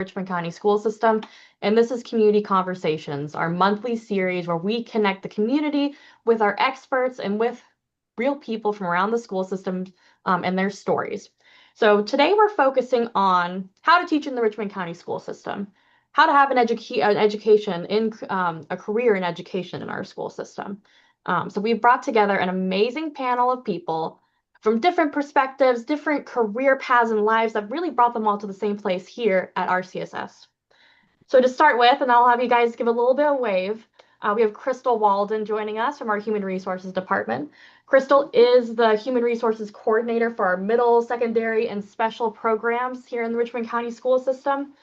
Richmond County School System, and this is Community Conversations, our monthly series where we connect the community with our experts and with real people from around the school system and their stories. So today we're focusing on how to teach in the Richmond County School System, how to have an education in a career in education in our school system. So we've brought together an amazing panel of people from different perspectives, different career paths and lives that really brought them all to the same place here at RCSS. So to start with, and I'll have you guys give a little bit of wave, we have Crystal Walden joining us from our Human Resources Department. Crystal is the Human Resources Coordinator for our middle, secondary, and special programs here in the Richmond County School System.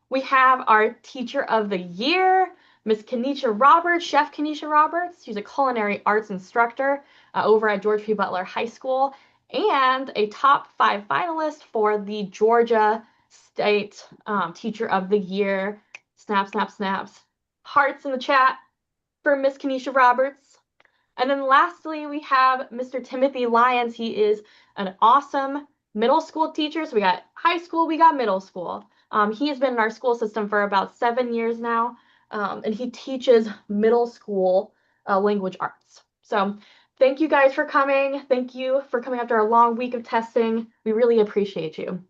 We have our Teacher of the Year, Miss Kenesha Roberts, Chef Kenesha Roberts. She's a culinary arts instructor over at George P. Butler High School, and a top 5 finalist for the Georgia State Teacher of the Year. Snap, snap, snaps. Hearts in the chat for Miss Kenesha Roberts. And then lastly, we have Mr. Timothy Lyons. He is an awesome middle school teacher. So we got high school, we got middle school. He has been in our school system for about 7 years now, and he teaches middle school language arts. So thank you guys for coming. Thank you for coming after a long week of testing. We really appreciate you.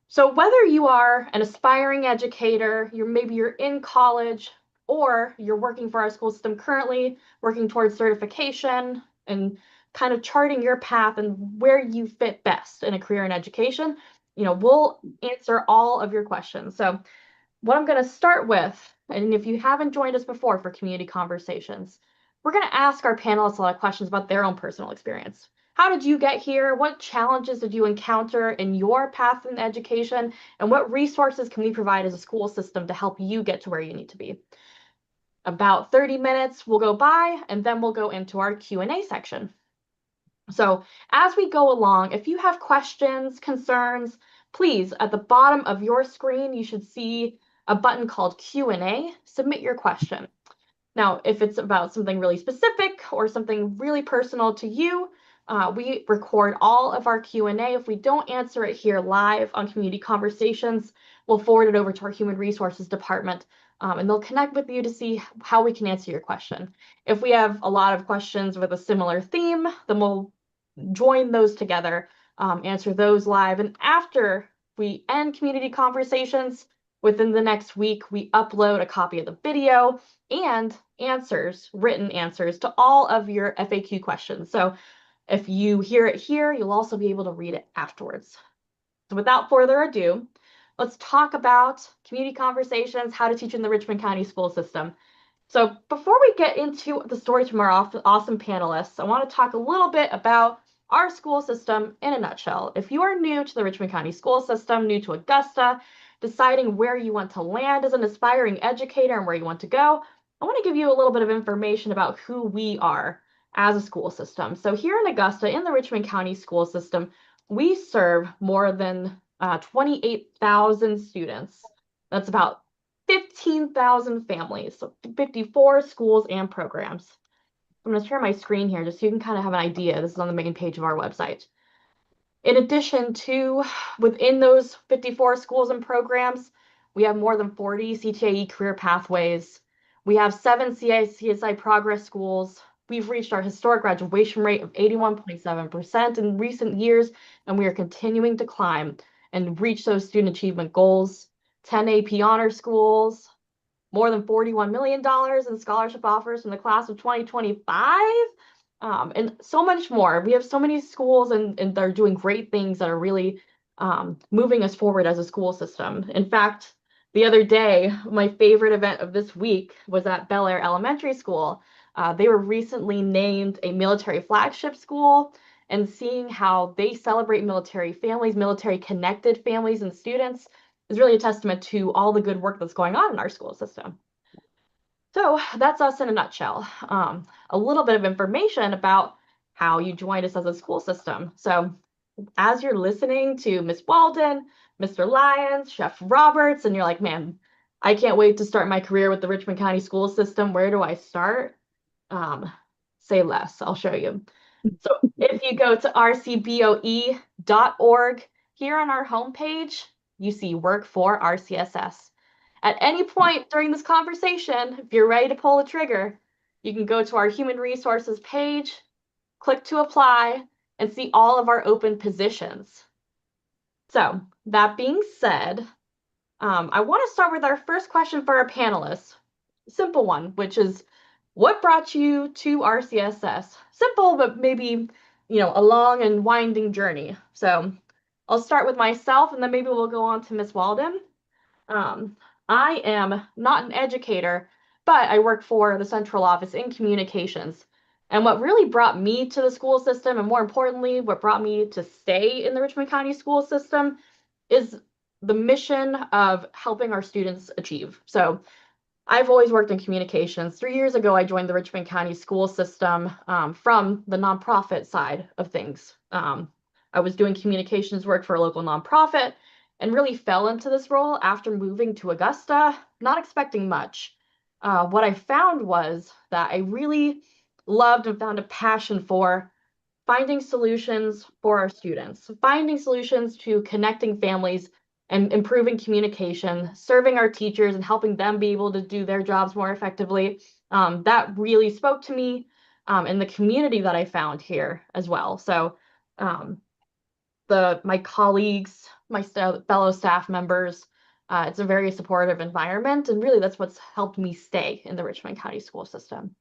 So whether you are an aspiring educator, maybe you're in college, or you're working for our school system currently, working towards certification and kind of charting your path and where you fit best in a career in education, we'll answer all of your questions. So what I'm going to start with, and if you haven't joined us before for Community Conversations, we're going to ask our panelists a lot of questions about their own personal experience. How did you get here? What challenges did you encounter in your path in education? And what resources can we provide as a school system to help you get to where you need to be? About 30 minutes will go by, and then we'll go into our Q&A section. So as we go along, if you have questions, concerns, please, at the bottom of your screen, you should see a button called Q&A. Submit your question. Now, if it's about something really specific or something really personal to you, we record all of our Q&A. If we don't answer it here live on Community Conversations, we'll forward it over to our Human Resources Department, and they'll connect with you to see how we can answer your question. If we have a lot of questions with a similar theme, then we'll join those together, answer those live. And after we end Community Conversations, within the next week, we upload a copy of the video and answers, written answers to all of your FAQ questions. So if you hear it here, you'll also be able to read it afterwards. So without further ado, let's talk about Community Conversations, how to teach in the Richmond County School System. So before we get into the stories from our awesome panelists, I want to talk a little bit about our school system in a nutshell. If you are new to the Richmond County School System, new to Augusta, deciding where you want to land as an aspiring educator and where you want to go, I want to give you a little bit of information about who we are as a school system. So here in Augusta, in the Richmond County School System, we serve more than 28,000 students. That's about 15,000 families, so 54 schools and programs. I'm going to share my screen here just so you can kind of have an idea. This is on the main page of our website. In addition to, within those 54 schools and programs, we have more than 40 CTAE career pathways. We have 7 CSI progress schools. We've reached our historic graduation rate of 81.7% in recent years, and we are continuing to climb and reach those student achievement goals. 10 AP honor schools, more than $41 million in scholarship offers from the class of 2025, and so much more. We have so many schools and they're doing great things that are really moving us forward as a school system. In fact, the other day, my favorite event of this week was at Bel Air Elementary School. They were recently named a military flagship school, and seeing how they celebrate military families, military connected families and students is really a testament to all the good work that's going on in our school system. So that's us in a nutshell. A little bit of information about how you joined us as a school system. So as you're listening to Ms. Walden, Mr. Lyons, Chef Roberts, and you're like, man, I can't wait to start my career with the Richmond County School System. Where do I start? Say less, I'll show you. So if you go to rcboe.org, here on our homepage, you see Work for RCSS. At any point during this conversation, if you're ready to pull the trigger, you can go to our human resources page, click to apply, and see all of our open positions. So that being said, I want to start with our first question for our panelists. Simple one, which is, what brought you to RCSS? Simple, but maybe, a long and winding journey. So I'll start with myself, and then maybe we'll go on to Miss Walden. Um, I am not an educator, but I work for the central office in communications. And what really brought me to the school system, and more importantly, what brought me to stay in the Richmond County school system, is the mission of helping our students achieve. So I've always worked in communications. 3 years ago, I joined the Richmond County school system from the nonprofit side of things. I was doing communications work for a local nonprofit and really fell into this role after moving to Augusta, not expecting much. What I found was that I really loved and found a passion for finding solutions for our students, finding solutions to connecting families and improving communication, serving our teachers and helping them be able to do their jobs more effectively. That really spoke to me in the community that I found here as well. So um, my colleagues, my fellow staff members, it's a very supportive environment, and really that's what's helped me stay in the Richmond County school system.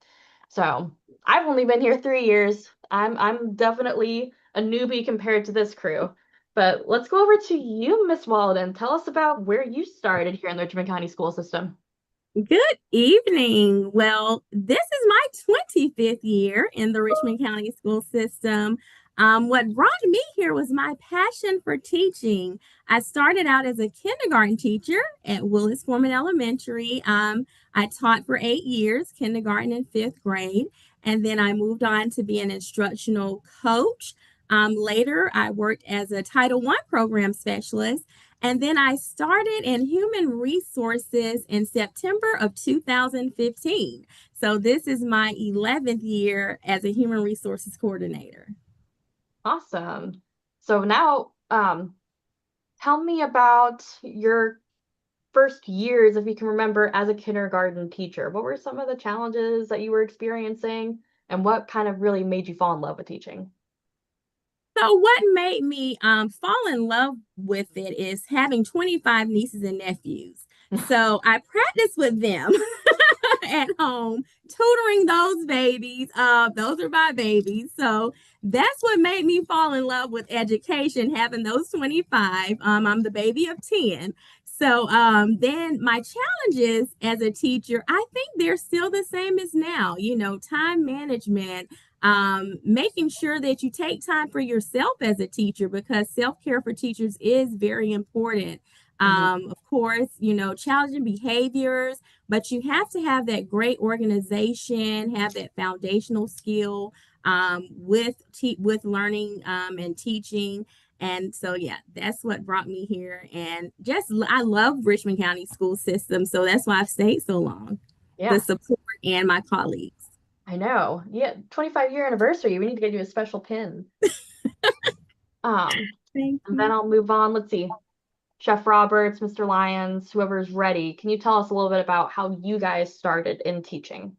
So I've only been here 3 years. I'm definitely a newbie compared to this crew. But let's go over to you, Miss Walden. Tell us about where you started here in the Richmond County school system. Good evening. Well, this is my 25th year in the Richmond County school system. What brought me here was my passion for teaching. I started out as a kindergarten teacher at Willis Foreman Elementary. I taught for 8 years, kindergarten and fifth grade, and then I moved on to be an instructional coach. Later, I worked as a Title I program specialist. And then I started in human resources in September of 2015. So this is my 11th year as a human resources coordinator. Awesome. So now, tell me about your first years, if you can remember, as a kindergarten teacher. What were some of the challenges that you were experiencing, and what kind of really made you fall in love with teaching? So what made me fall in love with it is having 25 nieces and nephews. So I practice with them at home, tutoring those babies. Those are my babies. So that's what made me fall in love with education, having those 25. I'm the baby of 10. So then my challenges as a teacher, I think they're still the same as now, time management, making sure that you take time for yourself as a teacher because self-care for teachers is very important. Mhm. Of course, challenging behaviors, but you have to have that great organization, have that foundational skill with learning and teaching. And so, yeah, that's what brought me here. And I love Richmond County school system. So that's why I've stayed so long, the Yeah, support and my colleagues. I know. Yeah, 25-year anniversary. We need to get you a special pin. Um, Thank and then you. I'll move on. Let's see. Chef Roberts, Mr. Lyons, whoever's ready. Can you tell us a little bit about how you guys started in teaching?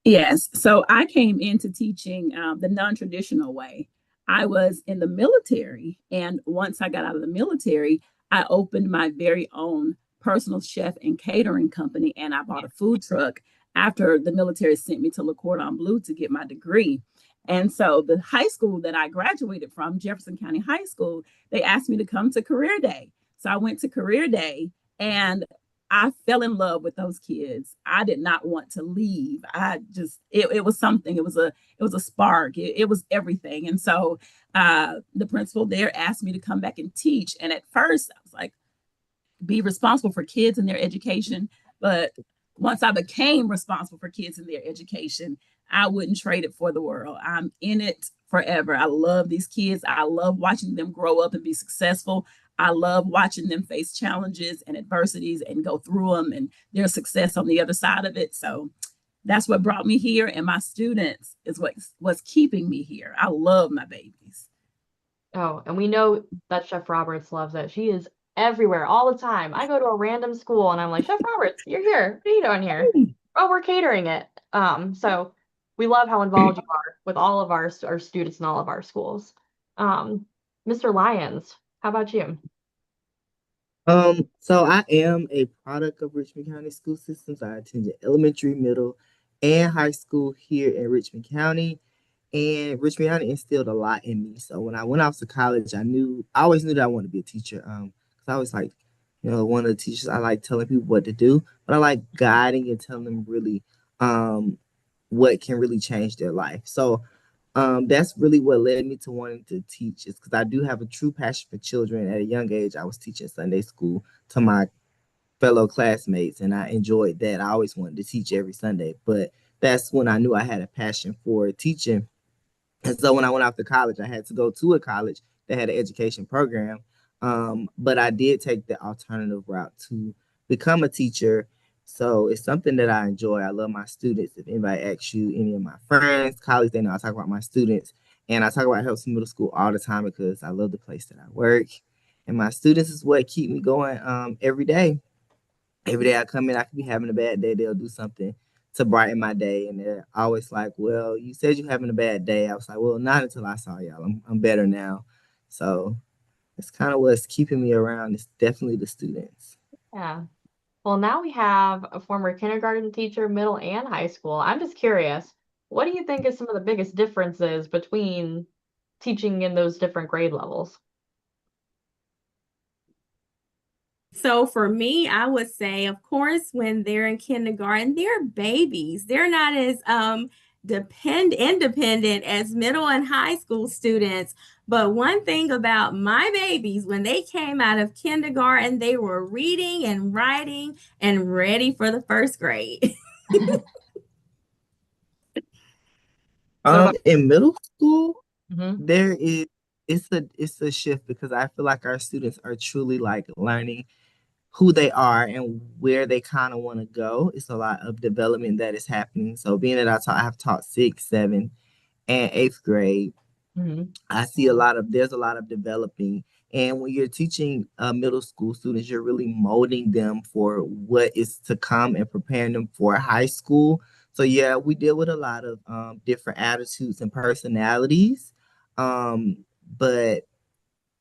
Yes. So I came into teaching the non traditional way. I was in the military. And once I got out of the military, I opened my very own personal chef and catering company. And I bought a food truck after the military sent me to Le Cordon Bleu to get my degree. And so the high school that I graduated from, Jefferson County High School, they asked me to come to Career Day. So I went to Career Day and I fell in love with those kids. I did not want to leave. It was something. It was a spark. It was everything. And so the principal there asked me to come back and teach. And at first I was like, be responsible for kids and their education. But once I became responsible for kids and their education, I wouldn't trade it for the world. I'm in it forever. I love these kids. I love watching them grow up and be successful. I love watching them face challenges and adversities and go through them and their success on the other side of it. So that's what brought me here. And my students is what's keeping me here. I love my babies. Oh, and we know that Chef Roberts loves it. She is everywhere all the time. I go to a random school and I'm like, Chef Roberts, you're here. What are you doing here? Oh, we're catering it. So we love how involved you are with all of our students in all of our schools. Mr. Lyons, how about you? So I am a product of Richmond County school systems. I attended elementary, middle, and high school here in Richmond County. And Richmond County instilled a lot in me. So when I went off to college, I always knew that I wanted to be a teacher. 'Cause I was like, one of the teachers, I like telling people what to do, but I like guiding and telling them really what can really change their life. So that's really what led me to wanting to teach, is because I do have a true passion for children. At a young age, I was teaching Sunday school to my fellow classmates, and I enjoyed that. I always wanted to teach every Sunday, but that's when I knew I had a passion for teaching. And so when I went off to college, I had to go to a college that had an education program. But I did take the alternative route to become a teacher. So it's something that I enjoy. I love my students. If anybody asks you, any of my friends, colleagues, they know I talk about my students. And I talk about Helps Middle School all the time because I love the place that I work. And my students is what keep me going every day. Every day I come in, I could be having a bad day. They'll do something to brighten my day. And they're always like, well, you said you're having a bad day. I was like, well, not until I saw y'all. I'm better now. So it's kind of what's keeping me around. It's definitely the students. Yeah. Well, now we have a former kindergarten teacher, middle and high school. I'm just curious, what do you think is some of the biggest differences between teaching in those different grade levels? So for me, I would say, of course, when they're in kindergarten, they're babies. They're not as independent as middle and high school students. But one thing about my babies, when they came out of kindergarten, they were reading and writing and ready for the first grade. What about In middle school, Mhm. there is it's a shift because I feel like our students are truly like learning who they are and where they kind of want to go. It's a lot of development that is happening. So being that I have taught sixth, seventh, and eighth grade, Mhm. I see there's a lot of developing. And when you're teaching middle school students, you're really molding them for what is to come and preparing them for high school. So yeah, we deal with a lot of different attitudes and personalities. But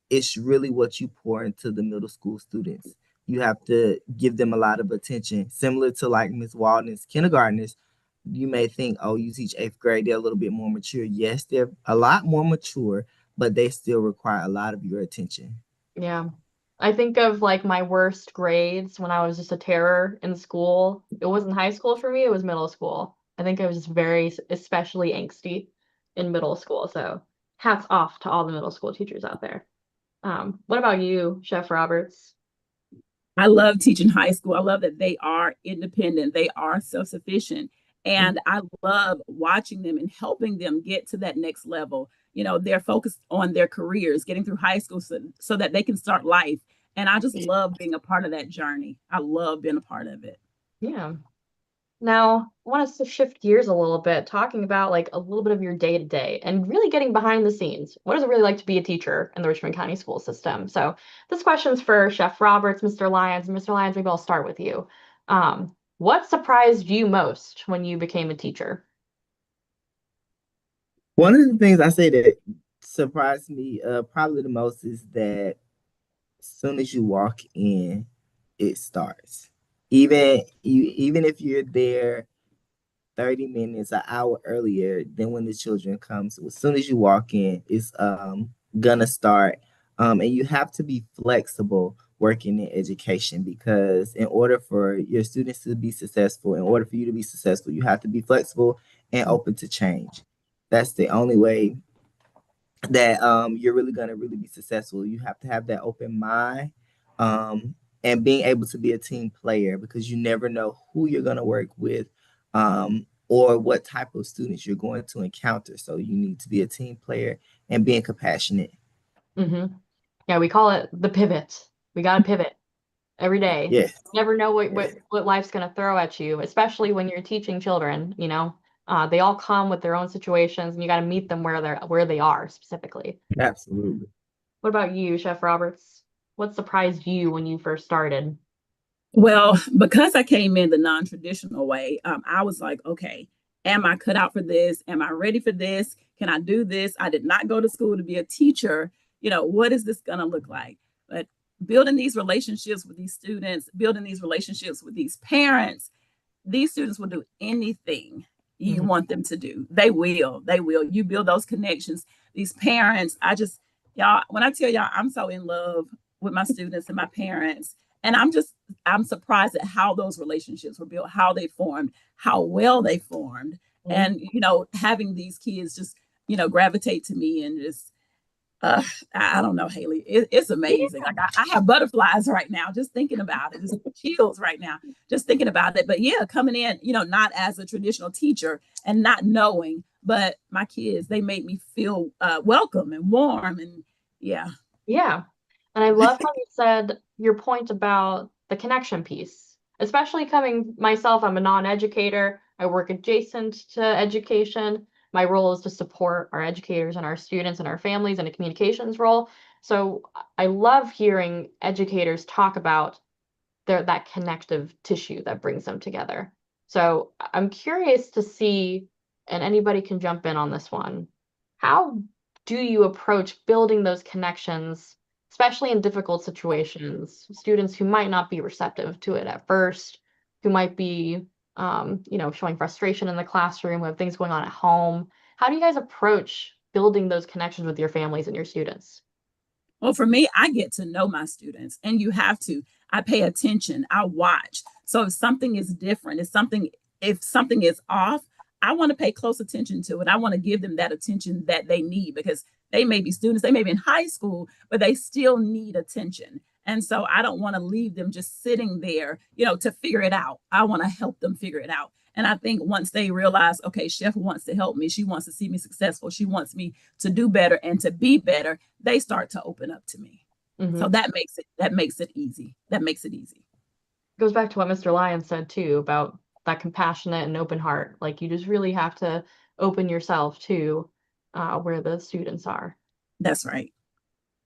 it's really what you pour into the middle school students. You have to give them a lot of attention, similar to like Miss Walden's kindergartners. You may think, oh, you teach eighth grade, they're a little bit more mature. Yes, they're a lot more mature, but they still require a lot of your attention. Yeah. I think of like my worst grades when I was just a terror in school. It wasn't high school for me, it was middle school. I think I was just especially angsty in middle school. So hats off to all the middle school teachers out there. What about you, Chef Roberts? I love teaching high school. I love that they are independent, they are self sufficient. And I love watching them and helping them get to that next level. They're focused on their careers, getting through high school so that they can start life. And I just love being a part of that journey. I love being a part of it. Yeah. Now, I want us to shift gears a little bit, talking about like a little bit of your day to day and really getting behind the scenes. What does it really like to be a teacher in the Richmond County school system? So, this question's for Chef Roberts, Mr. Lyons. Mr. Lyons, maybe I'll start with you. What surprised you most when you became a teacher? One of the things I say that surprised me probably the most is that as soon as you walk in, it starts. Even if you're there 30 minutes, an hour earlier than when the children come. So as soon as you walk in, it's gonna start. And you have to be flexible working in education because in order for your students to be successful, in order for you to be successful, you have to be flexible and open to change. That's the only way that you're really gonna really be successful. You have to have that open mind. And being able to be a team player because you never know who you're going to work with or what type of students you're going to encounter. So you need to be a team player and being compassionate. Mm-hmm. Yeah, we call it the pivot. We got to pivot every day. Yes, You never know what yes, what life's going to throw at you, especially when you're teaching children, they all come with their own situations and you got to meet them where they are specifically. absolutely. What about you, Chef Roberts? What surprised you when you first started? Well, because I came in the non-traditional way, I was like, okay, am I cut out for this? Am I ready for this? Can I do this? I did not go to school to be a teacher. What is this going to look like? But building these relationships with these students, building these relationships with these parents, these students will do anything you want them to do. They will. They will. You build those connections. These parents, y'all, when I tell y'all, I'm so in love with my students and my parents. And I'm surprised at how those relationships were built, how they formed, how well they formed. And, having these kids just, gravitate to me and just, I don't know, Haley, it's amazing. Like I have butterflies right now, just thinking about it, just chills right now, just thinking about it. But yeah, coming in, not as a traditional teacher and not knowing, but my kids, they made me feel welcome and warm. And yeah. Yeah. And I love how you said your point about the connection piece, especially coming myself, I'm a non-educator. I work adjacent to education. My role is to support our educators and our students and our families in a communications role. So I love hearing educators talk about that connective tissue that brings them together. So I'm curious to see, and anybody can jump in on this one. How do you approach building those connections, especially in difficult situations? Students who might not be receptive to it at first, who might be, showing frustration in the classroom, who have things going on at home. How do you guys approach building those connections with your families and your students? Well, for me, I get to know my students, and you have to. I pay attention. I watch. So if something is different, if something is off, I want to pay close attention to it. I want to give them that attention that they need, because they may be students, they may be in high school, but they still need attention. And so I don't want to leave them just sitting there, to figure it out. I want to help them figure it out. And I think once they realize, okay, Chef wants to help me, she wants to see me successful, she wants me to do better and to be better, they start to open up to me. So that makes it easy. That makes it easy. Goes back to what Mr. Lyon said too about that compassionate and open heart. Like you just really have to open yourself to where the students are. That's right.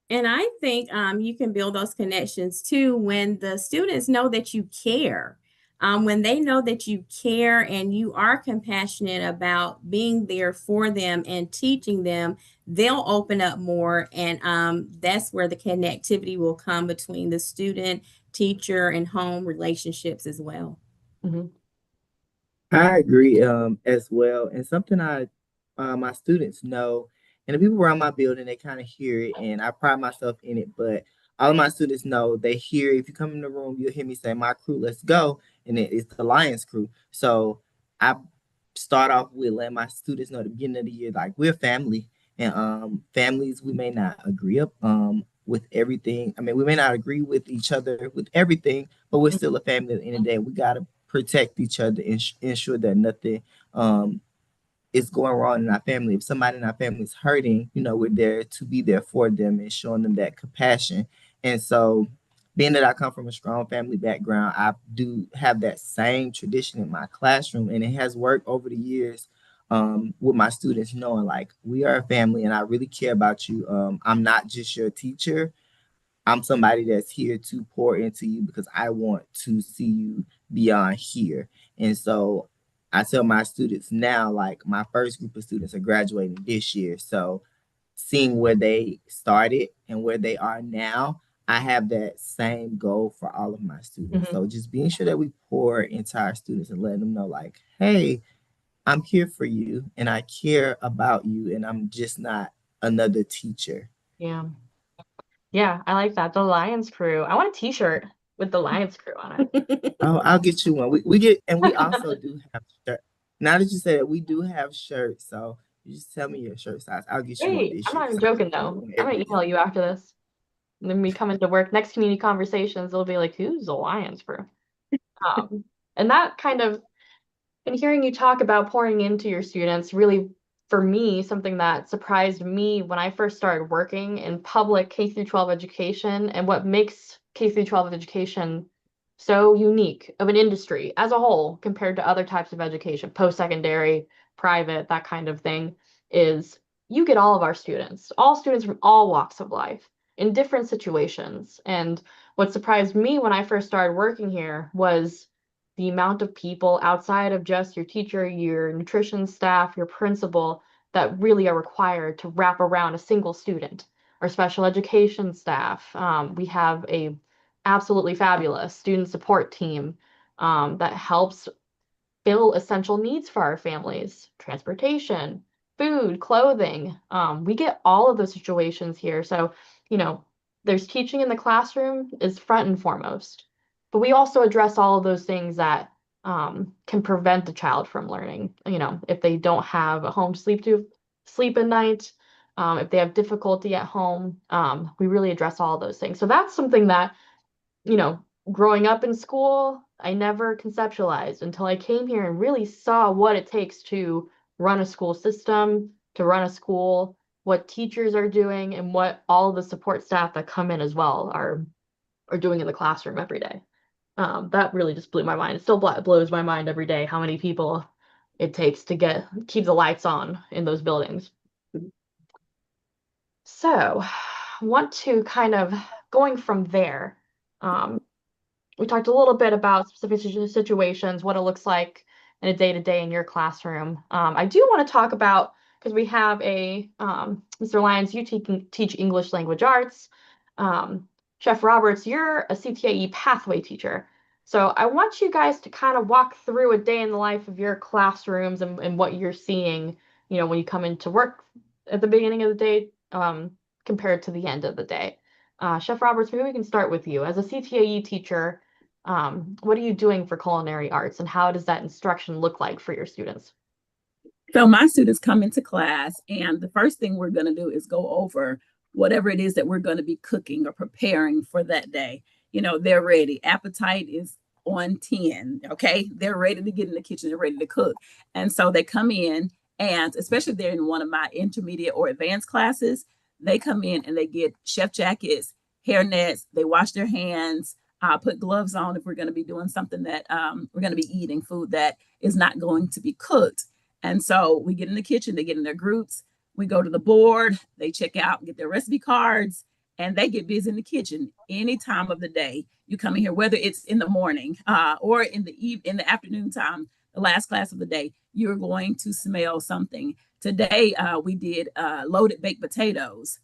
And I think you can build those connections too when the students know that you care. When they know that you care and you are compassionate about being there for them and teaching them, they'll open up more. And that's where the connectivity will come between the student, teacher, and home relationships as well. I agree as well. And something my students know, and the people around my building, they kind of hear it, and I pride myself in it. But all of my students know, they hear, if you come in the room, you'll hear me say, "My crew, let's go," and it's the Lions crew. So I start off with letting my students know at the beginning of the year, like we're family, and families, we may not agree up with everything. I mean, we may not agree with each other with everything, but we're still a family at the end of the day. We gotta protect each other and ensure that nothing is going wrong in our family. If somebody in our family is hurting, we're there to be there for them and showing them that compassion. And so, being that I come from a strong family background, I do have that same tradition in my classroom, and it has worked over the years with my students, knowing like we are a family and I really care about you. I'm not just your teacher. I'm somebody that's here to pour into you because I want to see you beyond here. And so I tell my students now, like my first group of students are graduating this year. So seeing where they started and where they are now, I have that same goal for all of my students. So just being sure that we pour into our students and letting them know like, hey, I'm here for you and I care about you and I'm just not another teacher. Yeah. Yeah, I like that. The Lions crew. I want a t-shirt with the Lions crew on it. Oh, I'll get you one. We get, and we also do have shirts. Now that you say that, we do have shirts. So you just tell me your shirt size. I'll get you one Wait, this I'm year. not even 'Cause I joking wear though. one I'm every gonna year. email you after this. And then we come into work, next community conversations, they'll be like, who's the Lions crew? And that kind of, and hearing you talk about pouring into your students, really, for me, something that surprised me when I first started working in public K through 12 education, and what makes K through 12 education so unique of an industry as a whole compared to other types of education, post-secondary, private, that kind of thing, is you get all of our students, all students from all walks of life. in different situations. And what surprised me when I first started working here was the amount of people outside of just your teacher, your nutrition staff, your principal, that really are required to wrap around a single student. Our special education staff. We have a absolutely fabulous student support team that helps fill essential needs for our families, transportation, food, clothing. We get all of those situations here. So, you know, there's teaching in the classroom is front and foremost, but we also address all of those things that can prevent the child from learning. You know, if they don't have a home to sleep at night, if they have difficulty at home, we really address all those things. So that's something that, you know, growing up in school, I never conceptualized until I came here and really saw what it takes to run a school system, to run a school, what teachers are doing, and what all the support staff that come in as well are doing in the classroom every day. That really just blew my mind. It still blows my mind every day how many people it takes to keep the lights on in those buildings. So, want to kind of going from there. We talked a little bit about specific situations, what it looks like in a day-to-day in your classroom. I do want to talk about, because we have Mr. Lyons, you teach English language arts. Chef Roberts, you're a CTAE pathway teacher. So I want you guys to kind of walk through a day in the life of your classrooms and what you're seeing, you know, when you come into work at the beginning of the day, compared to the end of the day. Chef Roberts, maybe we can start with you. As a CTAE teacher, what are you doing for culinary arts, and how does that instruction look like for your students? So my students come into class, and the first thing we're going to do is go over whatever it is that we're going to be cooking or preparing for that day. You know, they're ready. Appetite is on 10. Okay. They're ready to get in the kitchen. They're ready to cook. And so they come in, and especially if they're in one of my intermediate or advanced classes, they come in and they get chef jackets, hair nets, they wash their hands, put gloves on if we're going to be doing something that we're going to be eating food that is not going to be cooked. And so we get in the kitchen, they get in their groups, we go to the board, they check out, get their recipe cards, and they get busy in the kitchen any time of the day. You come in here, whether it's in the morning or in the afternoon time, the last class of the day, you're going to smell something. Today, we did loaded baked potatoes,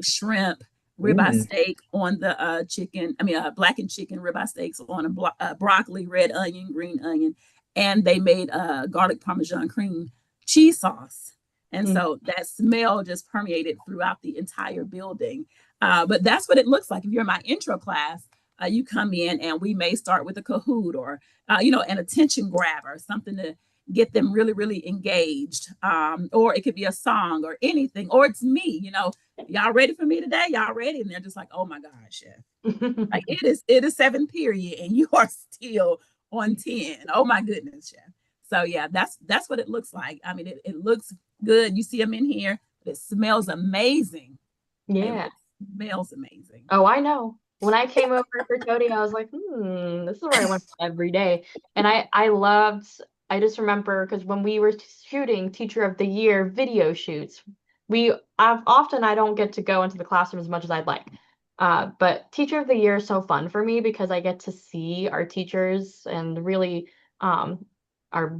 shrimp, ribeye steak on the chicken. Blackened chicken ribeye steaks on a broccoli, red onion, green onion, and they made garlic Parmesan cream cheese sauce. And so that smell just permeated throughout the entire building. But that's what it looks like. If you're in my intro class, you come in and we may start with a Kahoot or, an attention grabber, something to get them really, really engaged. Or it could be a song or anything, or it's me, y'all ready for me today? Y'all ready? And they're just like, oh my God, chef. Like it is 7 period and you are still on 10. Oh my goodness, chef. So yeah, that's what it looks like. I mean, it looks good. You see them in here, but it smells amazing. Yeah. It smells amazing. Oh, I know. When I came over for Tody, I was like, this is where I went every day. And I just remember because when we were shooting Teacher of the Year video shoots, I don't get to go into the classroom as much as I'd like. But Teacher of the Year is so fun for me because I get to see our teachers and really our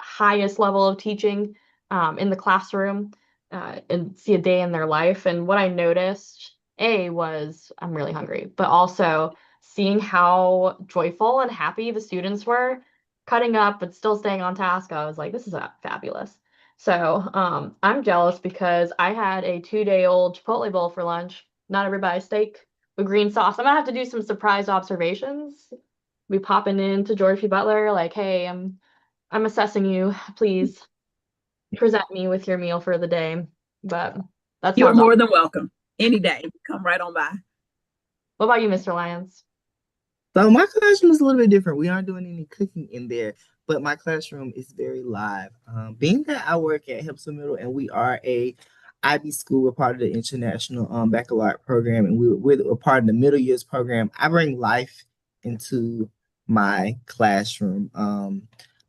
highest level of teaching in the classroom and see a day in their life. And what I noticed, was I'm really hungry, but also seeing how joyful and happy the students were cutting up but still staying on task. I was like, this is fabulous. So I'm jealous because I had a 2-day-old Chipotle bowl for lunch, not a ribeye steak with green sauce. I'm gonna have to do some surprise observations. We popping into George P. Butler, like, hey, I'm assessing you. Please present me with your meal for the day. But that's You're more than welcome. Any day. Come right on by. What about you, Mr. Lyons? So my classroom is a little bit different. We aren't doing any cooking in there, but my classroom is very live. Being that I work at Hempsville Middle and we are a IB school, we're part of the International Baccalaureate program, and we're part of the middle years program. I bring life into my classroom.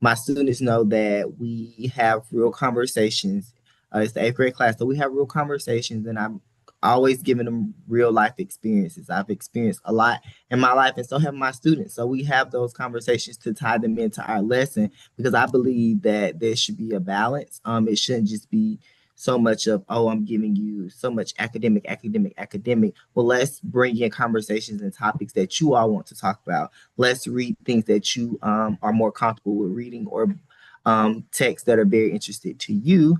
My students know that we have real conversations. It's the 8th grade class, so we have real conversations, and I'm always giving them real life experiences. I've experienced a lot in my life, and so have my students. So we have those conversations to tie them into our lesson, because I believe that there should be a balance. It shouldn't just be so much of, oh, I'm giving you so much academic, academic, academic. Well, let's bring in conversations and topics that you all want to talk about. Let's read things that you are more comfortable with reading, or texts that are very interested to you.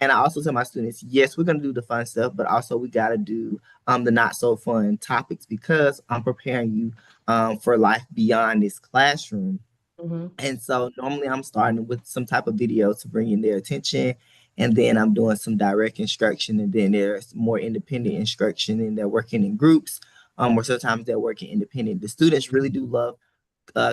And I also tell my students, yes, we're going to do the fun stuff, but also we got to do the not so fun topics, because I'm preparing you for life beyond this classroom. Mm-hmm. And so normally I'm starting with some type of video to bring in their attention. And then I'm doing some direct instruction. And then there's more independent instruction, and they're working in groups, or sometimes they're working independent. The students really do love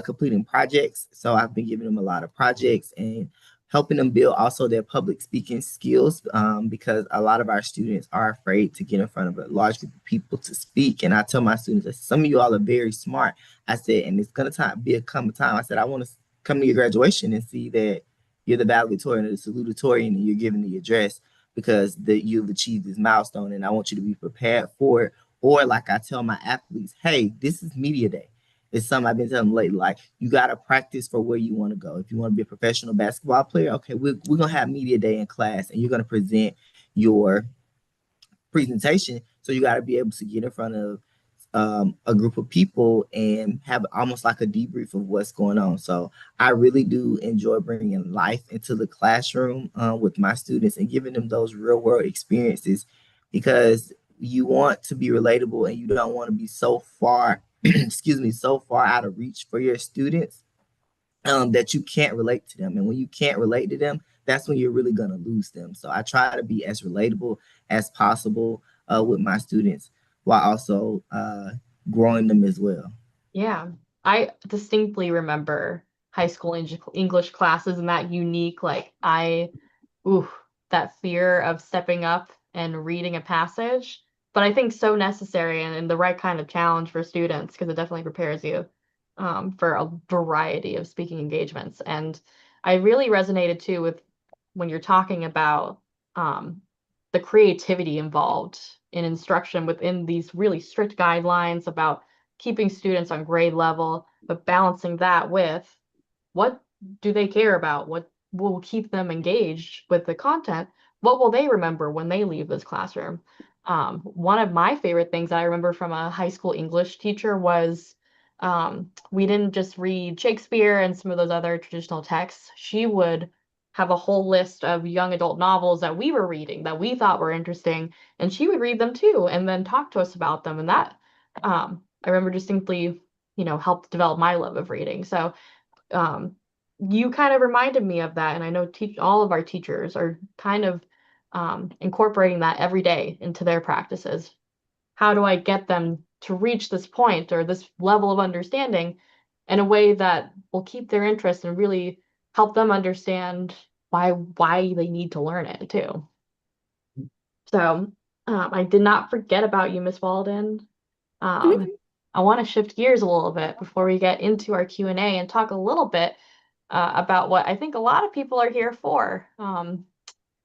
completing projects. So I've been giving them a lot of projects and helping them build also their public speaking skills, because a lot of our students are afraid to get in front of a large group of people to speak. And I tell my students that some of you all are very smart. I said, and it's going to come a time. I said, I want to come to your graduation and see that you're the valedictorian or the salutatorian and you're giving the address, because you've achieved this milestone, and I want you to be prepared for it. Or like I tell my athletes, hey, this is media day. It's something I've been telling them lately. Like, you got to practice for where you want to go. If you want to be a professional basketball player, okay, we're going to have media day in class, and you're going to present your presentation. So you got to be able to get in front of a group of people and have almost like a debrief of what's going on. So I really do enjoy bringing life into the classroom with my students and giving them those real world experiences, because you want to be relatable, and you don't want to be so far, so far out of reach for your students that you can't relate to them. And when you can't relate to them, that's when you're really going to lose them. So I try to be as relatable as possible with my students, while also growing them as well. Yeah, I distinctly remember high school English classes and that unique, ooh, that fear of stepping up and reading a passage. But I think so necessary and the right kind of challenge for students, because it definitely prepares you for a variety of speaking engagements. And I really resonated too with when you're talking about the creativity involved in instruction within these really strict guidelines about keeping students on grade level, but balancing that with what do they care about? What will keep them engaged with the content? What will they remember when they leave this classroom? One of my favorite things that I remember from a high school English teacher was we didn't just read Shakespeare and some of those other traditional texts. She would have a whole list of young adult novels that we were reading that we thought were interesting, and she would read them too and then talk to us about them. And that I remember distinctly, helped develop my love of reading. So you kind of reminded me of that, and I know all of our teachers are kind of incorporating that every day into their practices. How do I get them to reach this point or this level of understanding in a way that will keep their interest and really help them understand why they need to learn it too. So I did not forget about you, Miss Walden. I want to shift gears a little bit before we get into our Q&A and talk a little bit about what I think a lot of people are here for.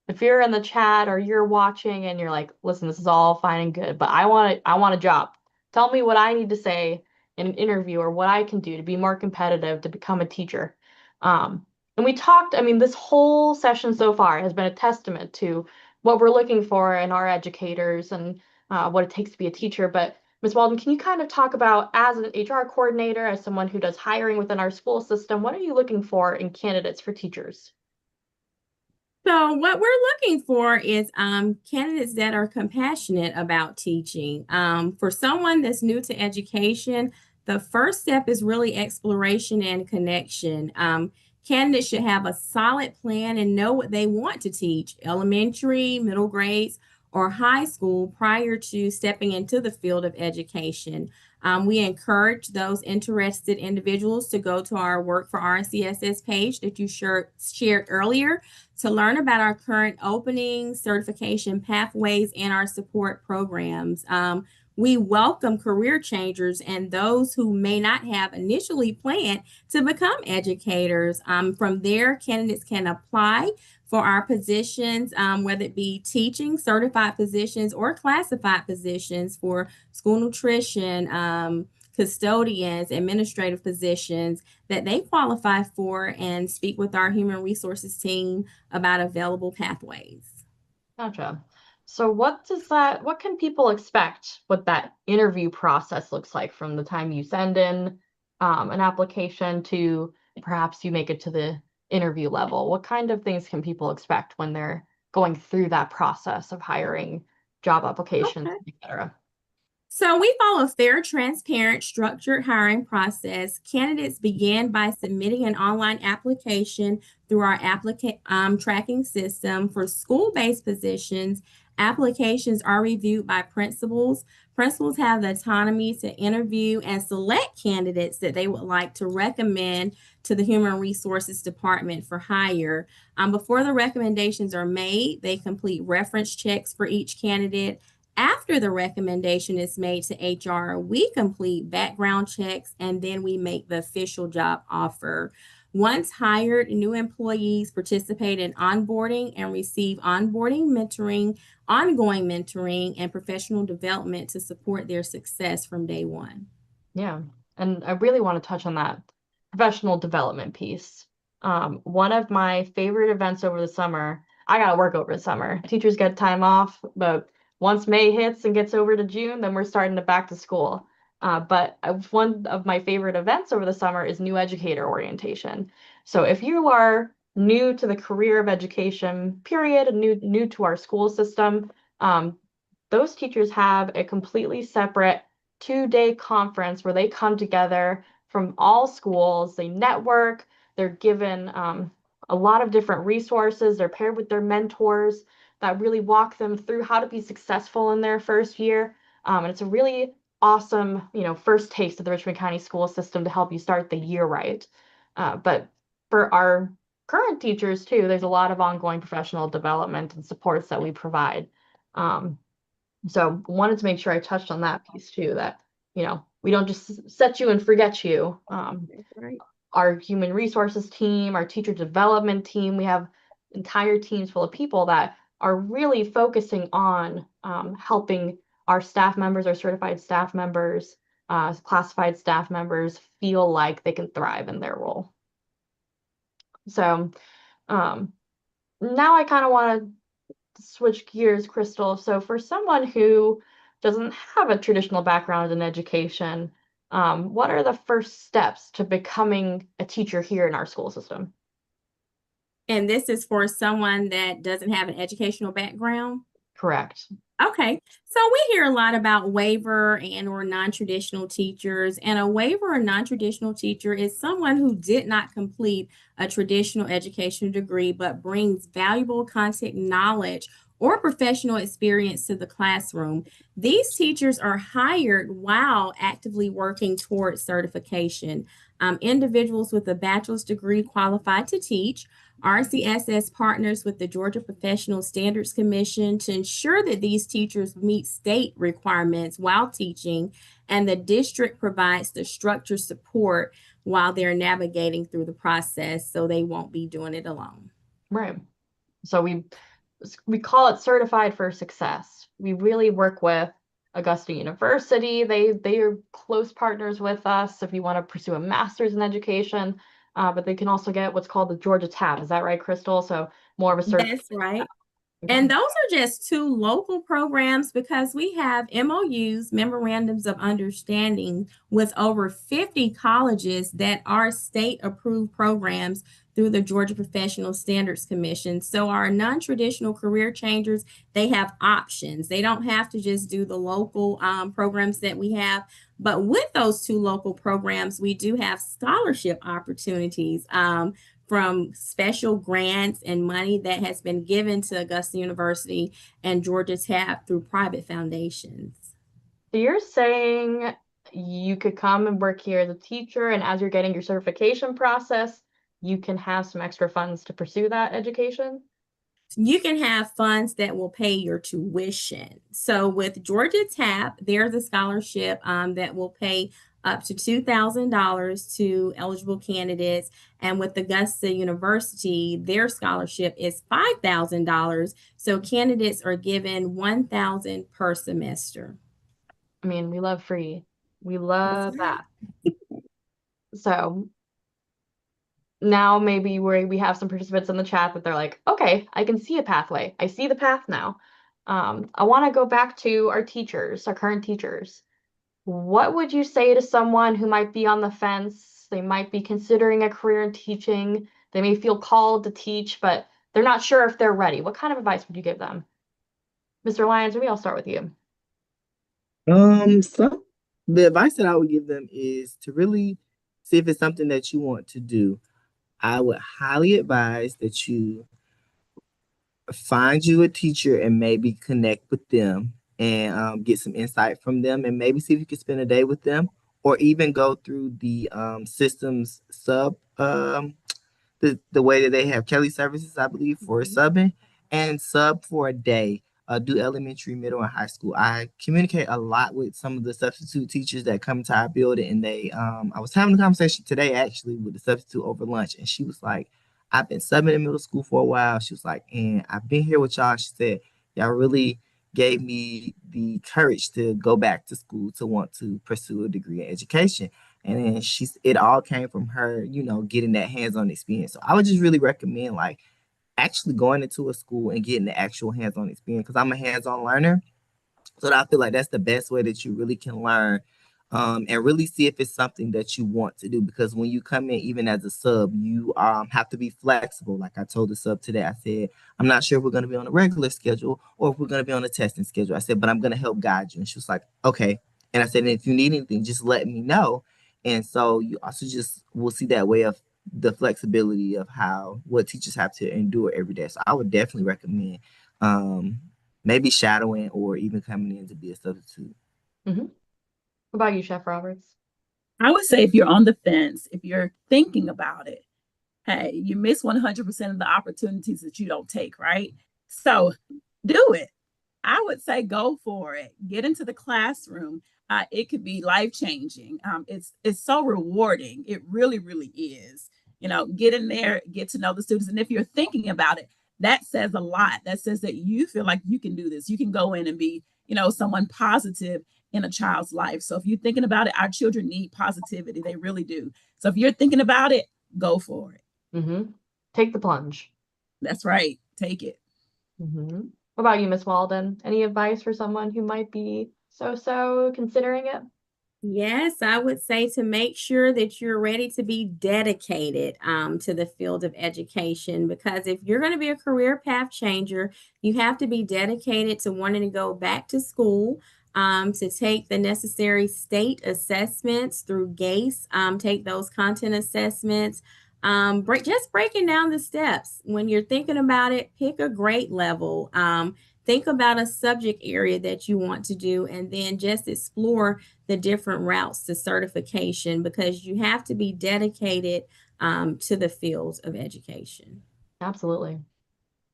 If you're in the chat or you're watching and you're like, listen, this is all fine and good, but I want a job. Tell me what I need to say in an interview or what I can do to be more competitive, to become a teacher. And we talked, this whole session so far has been a testament to what we're looking for in our educators and what it takes to be a teacher. But Ms. Walden, can you kind of talk about, as an HR coordinator, as someone who does hiring within our school system, what are you looking for in candidates for teachers? So what we're looking for is candidates that are compassionate about teaching. For someone that's new to education, the first step is really exploration and connection. Candidates should have a solid plan and know what they want to teach, elementary, middle grades, or high school, prior to stepping into the field of education. We encourage those interested individuals to go to our Work for RCSS page that you shared earlier to learn about our current openings, certification pathways, and our support programs. We welcome career changers and those who may not have initially planned to become educators. From there, candidates can apply for our positions, whether it be teaching, certified positions, or classified positions for school nutrition, custodians, administrative positions that they qualify for, and speak with our human resources team about available pathways. Gotcha. So what can people expect what that interview process looks like from the time you send in an application to perhaps you make it to the interview level? What kind of things can people expect when they're going through that process of hiring, job applications, Okay. etc.? So we follow a fair, transparent, structured hiring process. Candidates begin by submitting an online application through our applicant tracking system. For school-based positions, applications are reviewed by principals. Principals have the autonomy to interview and select candidates that they would like to recommend to the Human Resources Department for hire. Before the recommendations are made, they complete reference checks for each candidate. After the recommendation is made to HR, we complete background checks and then we make the official job offer. Once hired, new employees participate in onboarding and receive onboarding mentoring, ongoing mentoring, and professional development to support their success from day one. Yeah, and I really want to touch on that professional development piece. One of my favorite events over the summer, I got to work over the summer. Teachers get time off, but once May hits and gets over to June, then we're starting to back to school. But one of my favorite events over the summer is new educator orientation. So if you are new to the career of education, period, and new to our school system, those teachers have a completely separate 2-day conference where they come together from all schools. They network. They're given a lot of different resources. They're paired with their mentors that really walk them through how to be successful in their first year. And it's a really awesome, first taste of the Richmond County school system to help you start the year right. But for our current teachers too, there's a lot of ongoing professional development and supports that we provide. So wanted to make sure I touched on that piece too, that, we don't just set you and forget you. Right. Our human resources team, our teacher development team, we have entire teams full of people that are really focusing on helping our staff members, our certified staff members, classified staff members feel like they can thrive in their role. So now I kind of want to switch gears, Crystal. So for someone who doesn't have a traditional background in education, what are the first steps to becoming a teacher here in our school system? And this is for someone that doesn't have an educational background? Correct. Okay, so we hear a lot about waiver and or non-traditional teachers, and a waiver or non-traditional teacher is someone who did not complete a traditional educational degree but brings valuable content knowledge or professional experience to the classroom. These teachers are hired while actively working towards certification. Individuals with a bachelor's degree qualify to teach. RCSS partners with the Georgia Professional Standards Commission to ensure that these teachers meet state requirements while teaching, and the district provides the structured support while they're navigating through the process so they won't be doing it alone. Right. So we call it certified for success. We really work with Augusta University. They are close partners with us if you want to pursue a master's in education. But they can also get what's called the Georgia tab. Is that right, Crystal? So more of a certificate. That's right. And those are just 2 local programs because we have MOUs, memorandums of understanding, with over 50 colleges that are state-approved programs through the Georgia Professional Standards Commission. So our non-traditional career changers, they have options. They don't have to just do the local programs that we have. But with those 2 local programs, we do have scholarship opportunities from special grants and money that has been given to Augusta University and Georgia Tap through private foundations. So you're saying you could come and work here as a teacher, and as you're getting your certification process, you can have some extra funds to pursue that education? You can have funds that will pay your tuition. So with Georgia Tap, there's a scholarship that will pay up to $2,000 to eligible candidates. And with Augusta University, their scholarship is $5,000. So candidates are given $1,000 per semester. I mean, we love free. We love that. So now maybe we have some participants in the chat that they're like, okay, I can see a pathway. I see the path now. I want to go back to our teachers, our current teachers. What would you say to someone who might be on the fence? They might be considering a career in teaching. They may feel called to teach, but they're not sure if they're ready. What kind of advice would you give them? Mr. Lyons, maybe I'll start with you. So the advice that I would give them is to really see if it's something that you want to do. I would highly advise that you find you a teacher and maybe connect with them and get some insight from them, and maybe see if you can spend a day with them, or even go through the systems sub the way that they have Kelly services, I believe, for subbing, and sub for a day. Do elementary, middle, and high school. I communicate a lot with some of the substitute teachers that come to our building, and they I was having a conversation today actually with the substitute over lunch, and she was like, I've been subbing in middle school for a while. She was like, and I've been here with y'all. She said, y'all really gave me the courage to go back to school to want to pursue a degree in education. And then it all came from her, getting that hands-on experience. So I would just really recommend like actually going into a school and getting the actual hands-on experience, because I'm a hands-on learner. So I feel like that's the best way that you really can learn, and really see if it's something that you want to do. Because when you come in, even as a sub, you have to be flexible. Like I told the sub today, I said, I'm not sure if we're going to be on a regular schedule or if we're going to be on a testing schedule. I said, but I'm going to help guide you. And she was like, okay. And I said, and if you need anything, just let me know. And so you also just will see that way of the flexibility of what teachers have to endure every day. So I would definitely recommend maybe shadowing or even coming in to be a substitute. Mm-hmm. What about you, Chef Roberts? I would say if you're on the fence, if you're thinking about it, hey, you miss 100% of the opportunities that you don't take, right? So do it. I would say go for it. Get into the classroom. It could be life-changing. It's so rewarding. It really, really is. Get in there, get to know the students. And if you're thinking about it, that says a lot. That says that you feel like you can do this. You can go in and be, someone positive in a child's life. So if you're thinking about it, our children need positivity. They really do. So if you're thinking about it, go for it. Mm-hmm. Take the plunge. That's right. Take it. Mm-hmm. What about you, Miss Walden? Any advice for someone who might be so considering it? Yes, I would say to make sure that you're ready to be dedicated to the field of education, because if you're going to be a career path changer, you have to be dedicated to wanting to go back to school, to take the necessary state assessments through GACE, take those content assessments, just breaking down the steps. When you're thinking about it, pick a grade level. Think about a subject area that you want to do, and then just explore the different routes to certification, because you have to be dedicated to the fields of education. Absolutely.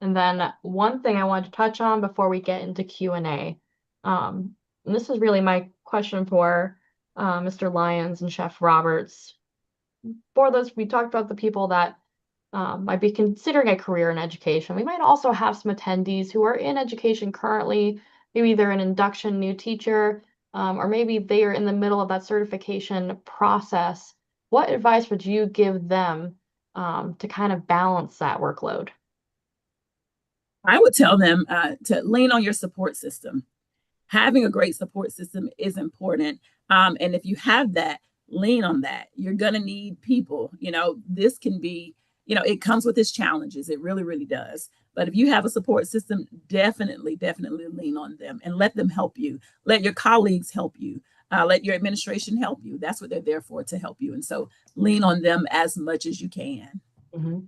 And then one thing I wanted to touch on before we get into Q&A, and this is really my question for Mr. Lyons and Chef Roberts. For those, we talked about the people that might be considering a career in education. We might also have some attendees who are in education currently. Maybe they're an induction new teacher, or maybe they are in the middle of that certification process. What advice would you give them to kind of balance that workload? I would tell them to lean on your support system. Having a great support system is important. And if you have that, lean on that. You're going to need people. This can be, it comes with its challenges. It really, really does. But if you have a support system, definitely lean on them and let them help you. Let your colleagues help you. Let your administration help you. That's what they're there for, to help you. And so lean on them as much as you can. Mm-hmm.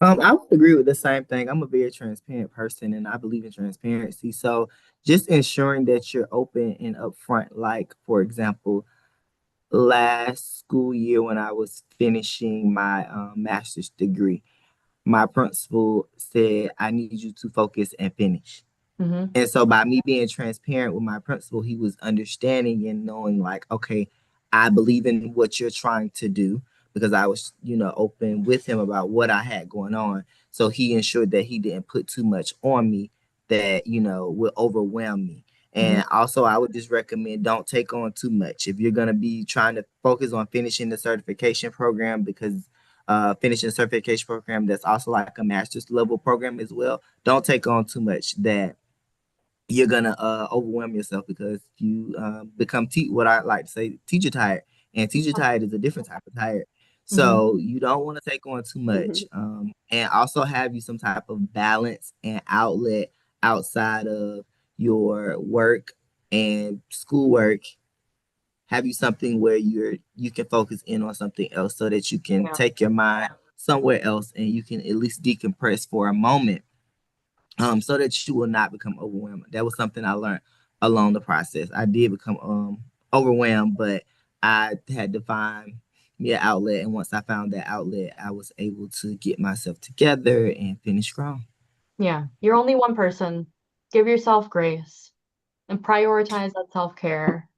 I would agree with the same thing. I'm a very transparent person and I believe in transparency. So just ensuring that you're open and upfront, like, for example, last school year when I was finishing my master's degree, my principal said, I need you to focus and finish. Mm-hmm. And so by me being transparent with my principal, he was understanding and knowing like, okay, I believe in what you're trying to do because I was, open with him about what I had going on. So he ensured that he didn't put too much on me that, would overwhelm me. Mm-hmm. And also I would just recommend don't take on too much. If you're going to be trying to focus on finishing the certification program because finishing the certification program, that's also like a master's level program as well. Don't take on too much that you're gonna overwhelm yourself because you become what I like to say teacher tired, and teacher tired is a different type of tired. Mm-hmm. So you don't want to take on too much, and also have you some type of balance and outlet outside of your work and schoolwork. Have you something where you can focus in on something else so that you can Yeah. take your mind somewhere else and you can at least decompress for a moment so that you will not become overwhelmed. That was something I learned along the process. I did become overwhelmed, but I had to find me an outlet. And once I found that outlet, I was able to get myself together and finish strong. Yeah. You're only one person. Give yourself grace and prioritize that self-care.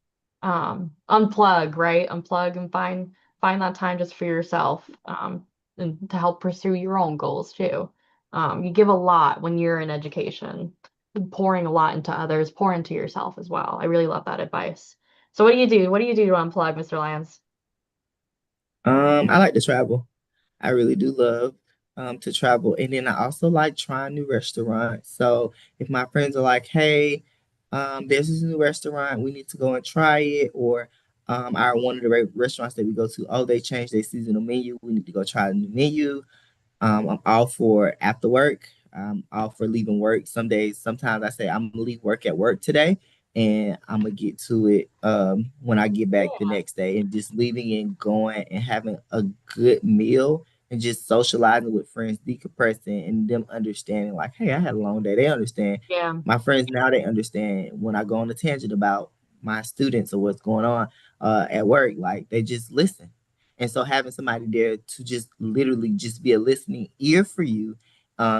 Unplug, right? Unplug and find that time just for yourself. And to help pursue your own goals too. You give a lot when you're in education, pouring a lot into others, pour into yourself as well. I really love that advice. So what do you do? What do you do to unplug, Mr. Lyons? I like to travel. I really do love to travel. And then I also like trying new restaurants. So if my friends are like, hey, there's this new restaurant, we need to go and try it, or our one of the restaurants that we go to, oh, they changed their seasonal menu. We need to go try the new menu. I'm all for after work. I'm all for leaving work. Some days, sometimes I say I'm gonna leave work at work today, and I'm gonna get to it when I get back the next day. And just leaving and going and having a good meal and just socializing with friends, decompressing, and them understanding like, hey, I had a long day. They understand. Yeah. My friends now they understand when I go on a tangent about my students or what's going on at work. Like they just listen and so having somebody there to just literally just be a listening ear for you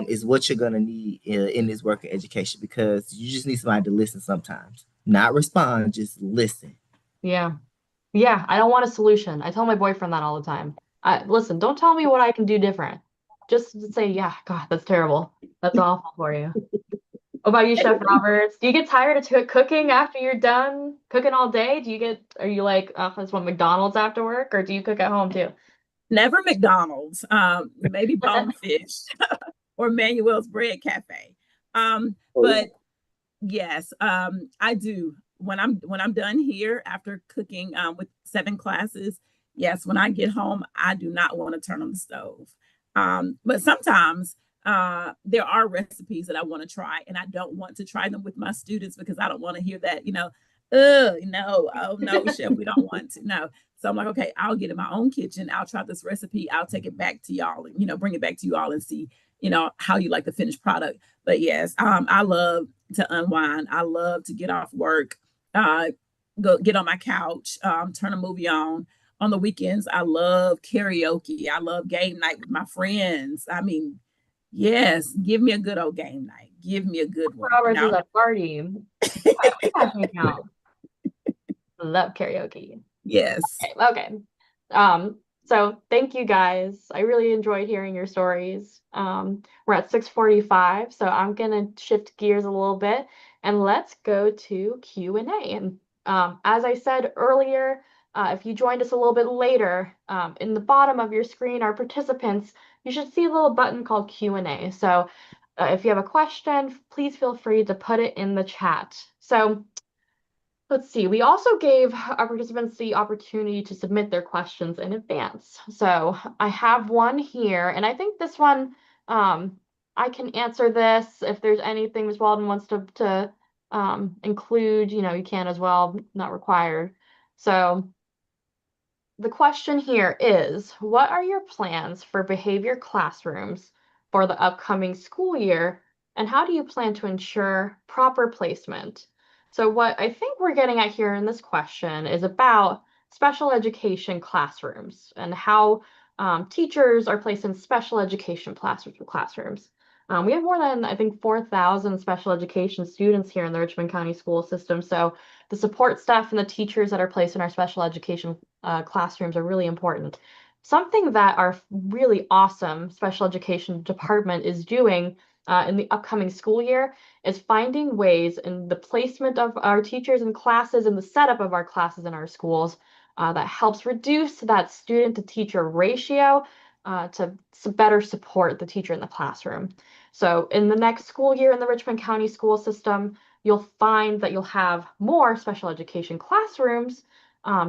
is what you're gonna need in this work of education because you just need somebody to listen sometimes, not respond, just listen. Yeah. Yeah. I don't want a solution. I tell my boyfriend that all the time. Listen, don't tell me what I can do different. Just say, yeah, God, that's terrible. That's awful for you. What about you, Chef Roberts? Do you get tired of cooking after you're done cooking all day? Are you like, I just want McDonald's after work, or do you cook at home too? Never McDonald's. Maybe Bonefish or Manuel's Bread Cafe. But yes, I do. When I'm done here after cooking with 7 classes, yes, when I get home, I do not want to turn on the stove. But sometimes there are recipes that I want to try, and I don't want to try them with my students because I don't want to hear that, no, oh no, chef, we don't want to. No. So I'm like, okay, I'll get in my own kitchen. I'll try this recipe. I'll take it back to y'all and, bring it back to you all and see, how you like the finished product. But yes, I love to unwind. I love to get off work, uh, go get on my couch, turn a movie on. On the weekends, I love karaoke. I love game night with my friends. I mean, yes, give me a good old game night. Give me a good one. Roberts is a party. We have me count. Love karaoke. Yes. Okay. So thank you guys. I really enjoyed hearing your stories. We're at 6:45, so I'm gonna shift gears a little bit and let's go to Q&A. And as I said earlier, if you joined us a little bit later, in the bottom of your screen are participants. You should see a little button called Q&A. So if you have a question, please feel free to put it in the chat. So let's see. We also gave our participants the opportunity to submit their questions in advance. So I have one here, and I think this one, I can answer this. If there's anything Ms. Walden wants to include, you can as well, not required. So the question here is, what are your plans for behavior classrooms for the upcoming school year, and how do you plan to ensure proper placement? So what I think we're getting at here in this question is about special education classrooms and how teachers are placed in special education classrooms. We have more than, I think, 4,000 special education students here in the Richmond County school system. So the support staff and the teachers that are placed in our special education classrooms are really important. Something that our really awesome special education department is doing in the upcoming school year is finding ways in the placement of our teachers in classes and the setup of our classes in our schools that helps reduce that student to teacher ratio to better support the teacher in the classroom. So in the next school year in the Richmond County school system, you'll find that you'll have more special education classrooms,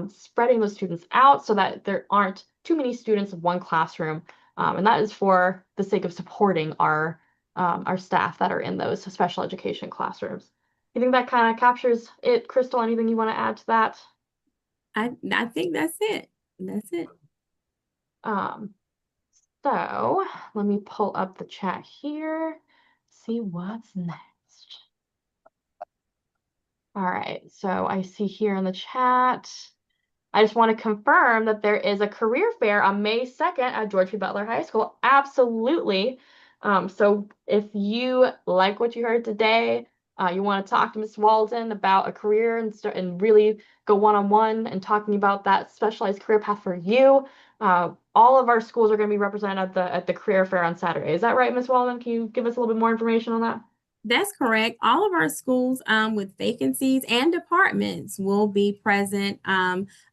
spreading those students out so that there aren't too many students in one classroom. And that is for the sake of supporting our staff that are in those special education classrooms. You think that kind of captures it, Crystal? Anything you want to add to that? I think that's it. That's it. So let me pull up the chat here, see what's next. All right, so I see here in the chat, I just want to confirm that there is a career fair on May 2nd at George P. Butler High School. Absolutely. So if you like what you heard today, you want to talk to Ms. Walden about a career and really go one-on-one and talking about that specialized career path for you, all of our schools are going to be represented at the career fair on Saturday. Is that right, Ms. Walden? Can you give us a little bit more information on that? That's correct. All of our schools with vacancies and departments will be present.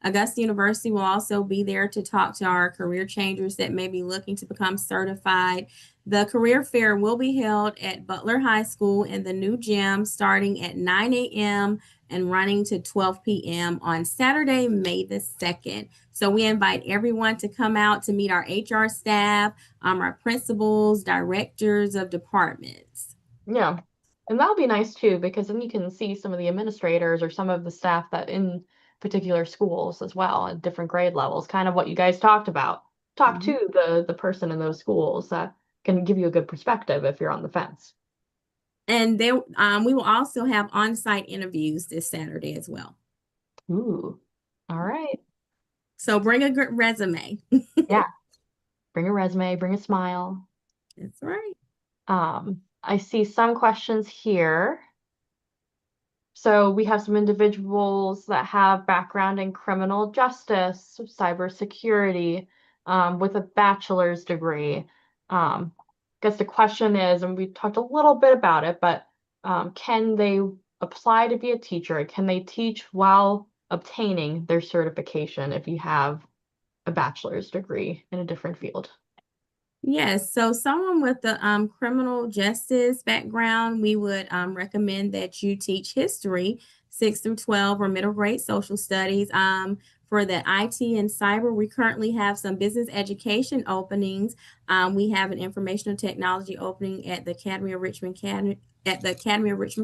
Augusta University will also be there to talk to our career changers that may be looking to become certified. The career fair will be held at Butler High School in the new gym starting at 9 a.m. and running to 12 p.m. on Saturday, May the 2nd. So we invite everyone to come out to meet our HR staff, our principals, directors of departments. Yeah, and that'll be nice too, because then you can see some of the administrators or some of the staff that in particular schools as well at different grade levels, kind of what you guys talked about. Talk to the person in those schools that can give you a good perspective if you're on the fence. And then we will also have on-site interviews this Saturday as well. Ooh, all right. So bring a good resume. Yeah, bring a resume, bring a smile. That's right. I see some questions here. So we have some individuals that have background in criminal justice, cybersecurity, with a bachelor's degree. I guess the question is, and we talked a little bit about it, but can they apply to be a teacher? Can they teach while obtaining their certification if you have a bachelor's degree in a different field? Yes, so someone with the criminal justice background, we would recommend that you teach history, 6 through 12, or middle grade social studies. For the IT and cyber, we currently have some business education openings. We have an informational technology opening at the Academy of Richmond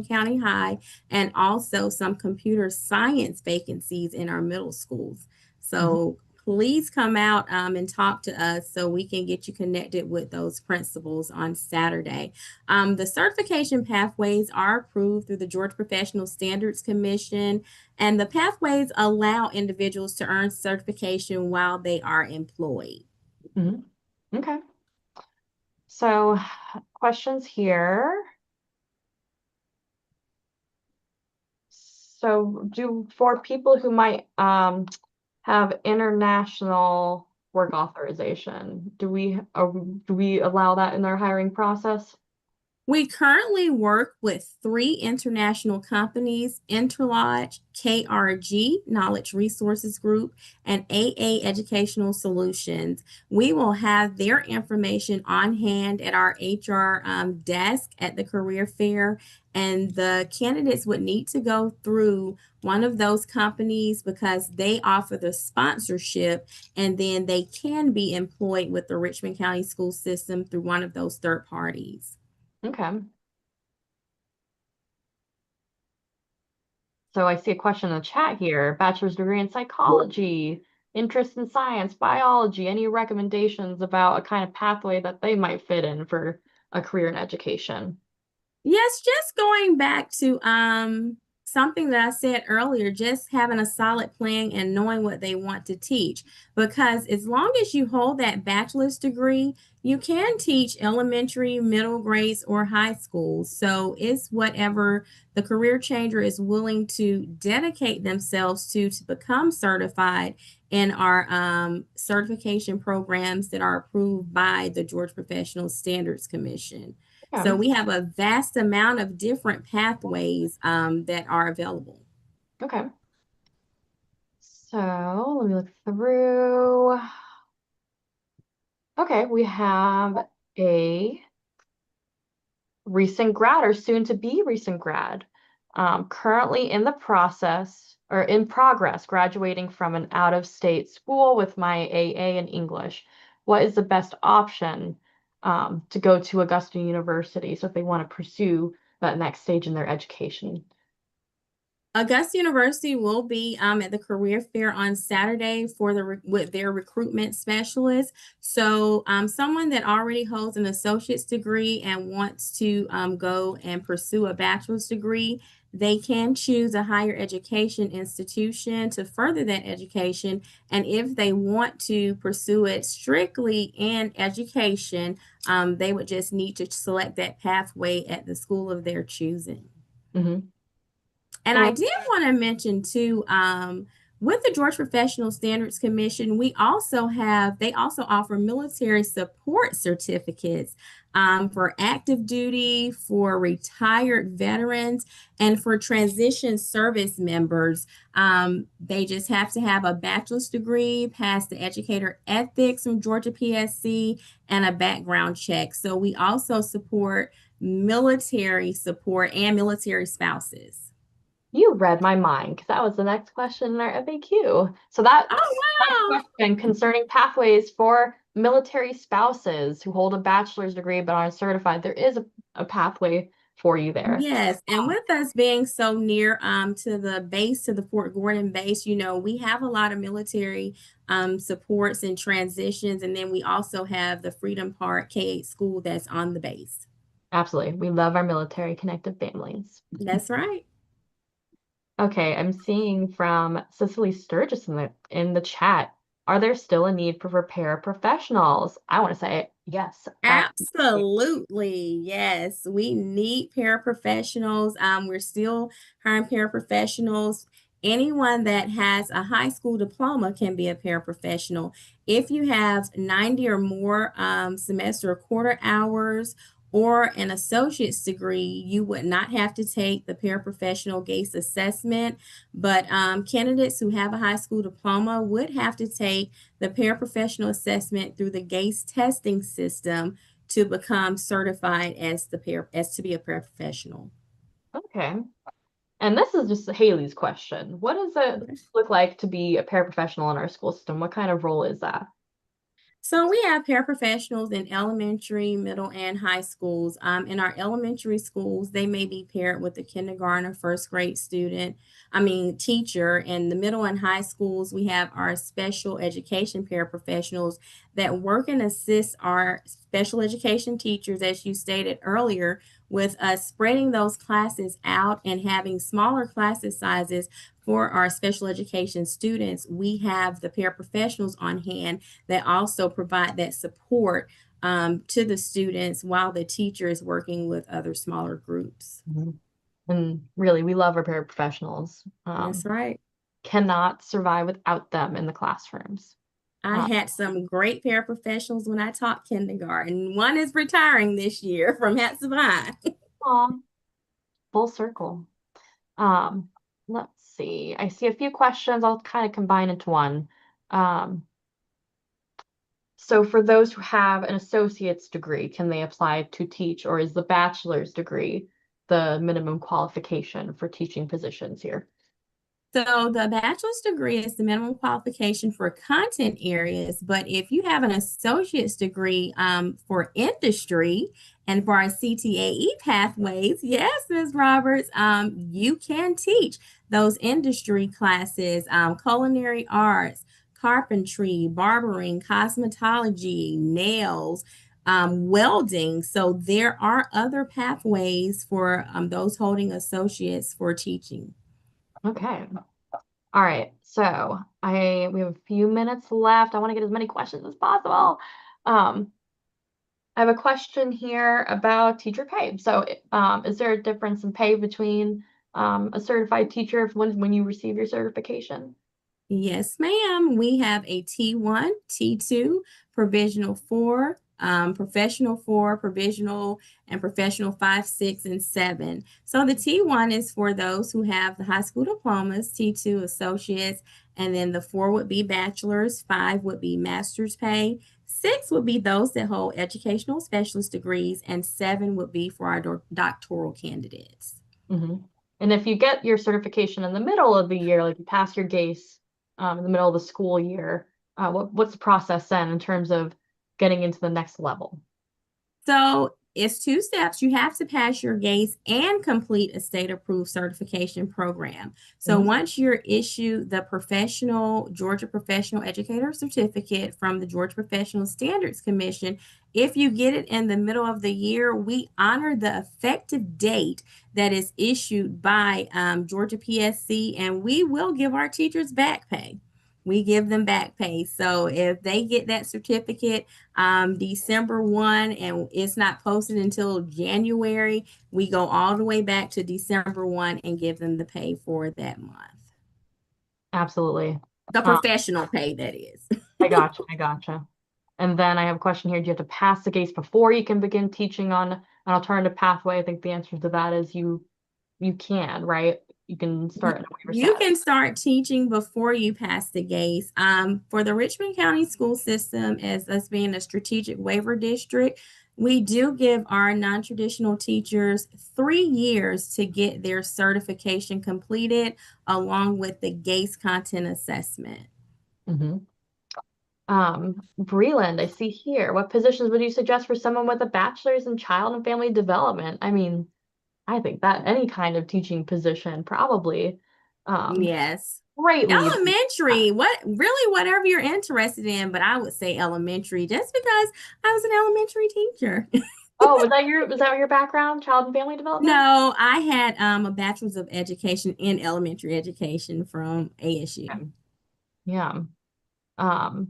County High, and also some computer science vacancies in our middle schools. So please come out and talk to us so we can get you connected with those principals on Saturday. The certification pathways are approved through the Georgia Professional Standards Commission, and the pathways allow individuals to earn certification while they are employed. Okay. So questions here. So for people who might have international work authorization, do we allow that in our hiring process? We currently work with 3 international companies: Interlodge, KRG, Knowledge Resources Group, and AA Educational Solutions. We will have their information on hand at our HR desk at the career fair, and the candidates would need to go through one of those companies because they offer the sponsorship, and then they can be employed with the Richmond County school system through one of those third parties. Okay. So I see a question in the chat here. Bachelor's degree in psychology, interest in science, biology. Any recommendations about a kind of pathway that they might fit in for a career in education? Yes, just going back to something that I said earlier, just having a solid plan and knowing what they want to teach. Because as long as you hold that bachelor's degree, you can teach elementary, middle grades, or high schools. So it's whatever the career changer is willing to dedicate themselves to become certified in our certification programs that are approved by the Georgia Professional Standards Commission. Yeah. So we have a vast amount of different pathways that are available. Okay. So let me look through. Okay, we have a recent grad or soon to be recent grad, currently in the process or in progress graduating from an out-of-state school with my AA in English. What is the best option to go to Augusta University? So if they want to pursue that next stage in their education. Augusta University will be at the career fair on Saturday for with their recruitment specialist. So someone that already holds an associate's degree and wants to go and pursue a bachelor's degree, they can choose a higher education institution to further that education. And if they want to pursue it strictly in education, they would just need to select that pathway at the school of their choosing. Mm-hmm. And I did want to mention too, with the Georgia Professional Standards Commission, they also offer military support certificates for active duty, for retired veterans, and for transition service members. They just have to have a bachelor's degree, pass the educator ethics from Georgia PSC, and a background check. So we also support military support and military spouses. You read my mind because that was the next question in our FAQ. So that question concerning pathways for military spouses who hold a bachelor's degree but aren't certified, there is a pathway for you there. Yes, and with us being so near to the base, to the Fort Gordon base, we have a lot of military supports and transitions, and then we also have the Freedom Park K-8 school that's on the base. Absolutely. We love our military connected families. That's right. Okay, I'm seeing from Cicely Sturgis in the chat. Are there still a need for paraprofessionals? I want to say yes. Absolutely. Yes. We need paraprofessionals. We're still hiring paraprofessionals. Anyone that has a high school diploma can be a paraprofessional. If you have 90 or more semester or quarter hours or an associate's degree, you would not have to take the paraprofessional GACE assessment, but candidates who have a high school diploma would have to take the paraprofessional assessment through the GACE testing system to become certified as to be a paraprofessional. Okay. And this is just Haley's question. What does it look like to be a paraprofessional in our school system? What kind of role is that? So we have paraprofessionals in elementary, middle, and high schools. In our elementary schools, they may be paired with a kindergarten or first grade teacher. In the middle and high schools, we have our special education paraprofessionals that work and assist our special education teachers, as you stated earlier, with us spreading those classes out and having smaller classes sizes for our special education students. We have the paraprofessionals on hand that also provide that support to the students while the teacher is working with other smaller groups. Mm-hmm. And really, we love our paraprofessionals. That's right. Cannot survive without them in the classrooms. I had some great paraprofessionals when I taught kindergarten. One is retiring this year from Hatsup High. Full circle. Let's see. I see a few questions. I'll kind of combine into one. So for those who have an associate's degree, can they apply to teach, or is the bachelor's degree the minimum qualification for teaching positions here? So the bachelor's degree is the minimum qualification for content areas, but if you have an associate's degree for industry and for our CTAE pathways, yes, Ms. Roberts, you can teach those industry classes, culinary arts, carpentry, barbering, cosmetology, nails, welding. So there are other pathways for those holding associates for teaching. Okay. All right. So we have a few minutes left. I want to get as many questions as possible. I have a question here about teacher pay. So, is there a difference in pay between a certified teacher when you receive your certification? Yes, ma'am. We have a T1, T2, Provisional 4, Professional 4, Provisional, and Professional 5, 6, and 7. So the T1 is for those who have the high school diplomas, T2 associates, and then the 4 would be bachelor's, 5 would be master's pay, 6 would be those that hold educational specialist degrees, and 7 would be for our doctoral candidates. Mm-hmm. And if you get your certification in the middle of the year, like you pass your GACE in the middle of the school year, what's the process then in terms of getting into the next level? So it's 2 steps. You have to pass your GACE and complete a state-approved certification program. So once you're issued the Georgia Professional Educator Certificate from the Georgia Professional Standards Commission, if you get it in the middle of the year, we honor the effective date that is issued by Georgia PSC, and we will give our teachers back pay. We give them back pay. So if they get that certificate December 1 and it's not posted until January, we go all the way back to December 1 and give them the pay for that month. Absolutely. The professional pay, that is. I gotcha. And then I have a question here. Do you have to pass the GACE before you can begin teaching on an alternative pathway? I think the answer to that is you can, right? You can start in a waiver You status. can start teaching before you pass the GACE. For the Richmond County school system, as us being a strategic waiver district, we do give our non-traditional teachers 3 years to get their certification completed, along with the GACE content assessment. Breland, I see here. What positions would you suggest for someone with a bachelor's in child and family development? I mean, I think that any kind of teaching position probably. Yes. Greatly. Elementary, whatever you're interested in, but I would say elementary just because I was an elementary teacher. Oh, was that your background, child and family development? No, I had a bachelor's of education in elementary education from ASU. Yeah. All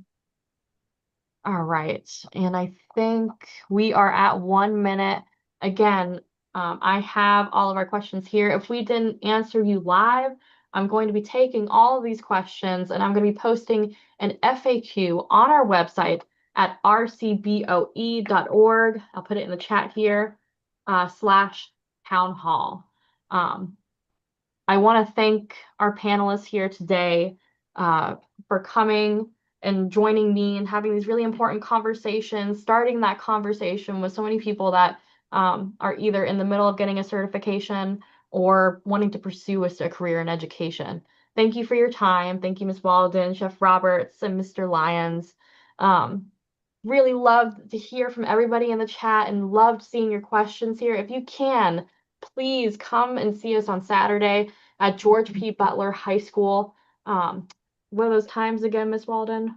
right. And I think we are at 1 minute. Again, I have all of our questions here. If we didn't answer you live, I'm going to be taking all of these questions and I'm going to be posting an FAQ on our website at rcboe.org. I'll put it in the chat here, /town hall. I want to thank our panelists here today for coming and joining me and having these really important conversations, starting that conversation with so many people that are either in the middle of getting a certification or wanting to pursue a career in education. Thank you for your time. Thank you, Ms. Walden, Chef Roberts, and Mr. Lyons. Really loved to hear from everybody in the chat and loved seeing your questions here. If you can, please come and see us on Saturday at George P. Butler High School. What are those times again, Ms. Walden?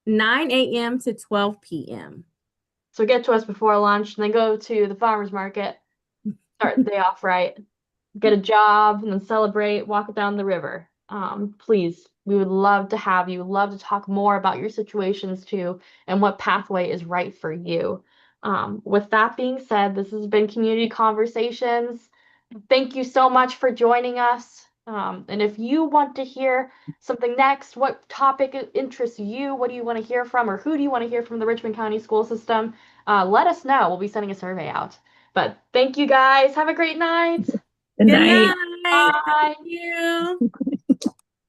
9 a.m. to 12 p.m. So get to us before lunch and then go to the farmer's market, start the day off right, get a job, and then celebrate, walk down the river. Please, we would love to have you, love to talk more about your situations too, and what pathway is right for you. With that being said, this has been Community Conversations. Thank you so much for joining us. And if you want to hear something next, what topic interests you? What do you want to hear from, or who do you want to hear from the Richmond County school system? Let us know. We'll be sending a survey out. But thank you guys. Have a great night. Good Good night. night. Bye. Thank you.